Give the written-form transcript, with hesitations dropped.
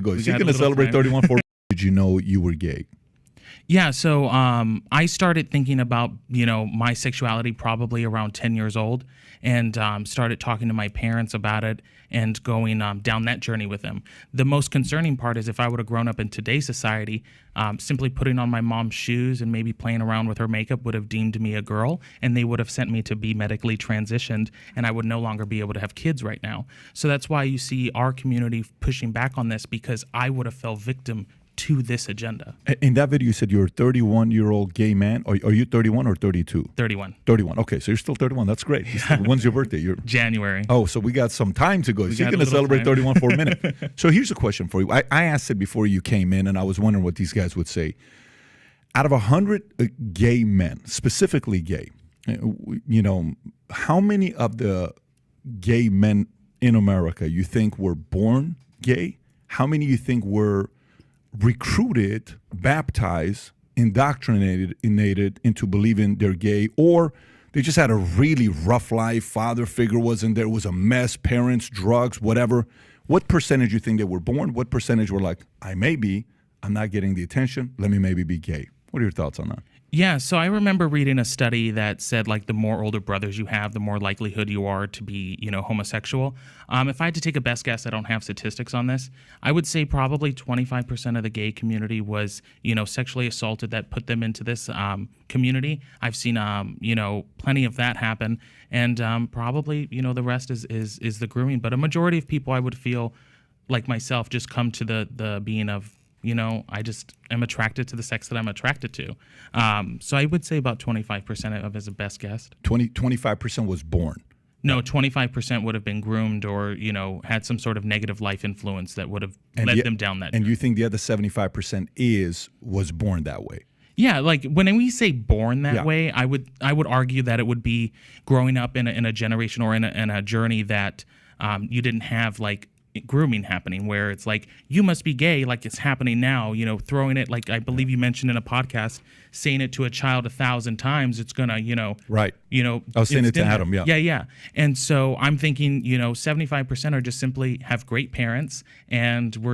Go. We So you're got a going to little celebrate time. 31 for did you know you were gay? Yeah, so I started thinking about, my sexuality probably around 10 years old, and started talking to my parents about it and going down that journey with them. The most concerning part is if I would have grown up in today's society, simply putting on my mom's shoes and maybe playing around with her makeup would have deemed me a girl, and they would have sent me to be medically transitioned, and I would no longer be able to have kids right now. So that's why you see our community pushing back on this, because I would have fell victim to this agenda. In that video, you said you're a 31-year-old gay man. Are you 31 or 32? 31. 31. Okay, so you're still 31. That's great. When's your birthday? January. Oh, so we got some time to go. So you're got a going to little celebrate time. 31 for a minute. So here's a question for you. I asked it before you came in, and I was wondering what these guys would say. Out of 100 gay men, specifically gay, how many of the gay men in America you think were born gay? How many you think were recruited, baptized, indoctrinated into believing they're gay, or they just had a really rough life, father figure wasn't there, was a mess, parents, drugs, whatever? What percentage you think they were born? What percentage were like, I'm not getting the attention, let me maybe be gay? What are your thoughts on that? Yeah, so I remember reading a study that said, like, the more older brothers you have, the more likelihood you are to be, homosexual. If I had to take a best guess, I don't have statistics on this, I would say probably 25% of the gay community was, sexually assaulted that put them into this community. I've seen, plenty of that happen. And probably, the rest is the grooming. But a majority of people, I would feel, like myself, just come to the being of, I just am attracted to the sex that I'm attracted to. So I would say about 25% of as a best guess. 25% was born. No, 25% would have been groomed or, had some sort of negative life influence that would have led them down that. And you think the other 75% was born that way? Yeah, like when we say born that way, I would argue that it would be growing up in a generation or in a journey that you didn't have like grooming happening, where it's like, you must be gay, like it's happening now, throwing it, like I believe you mentioned in a podcast, saying it to a child 1,000 times, it's gonna, right. I was saying it to Adam, Yeah. And so I'm thinking, 75% are just simply have great parents, and we're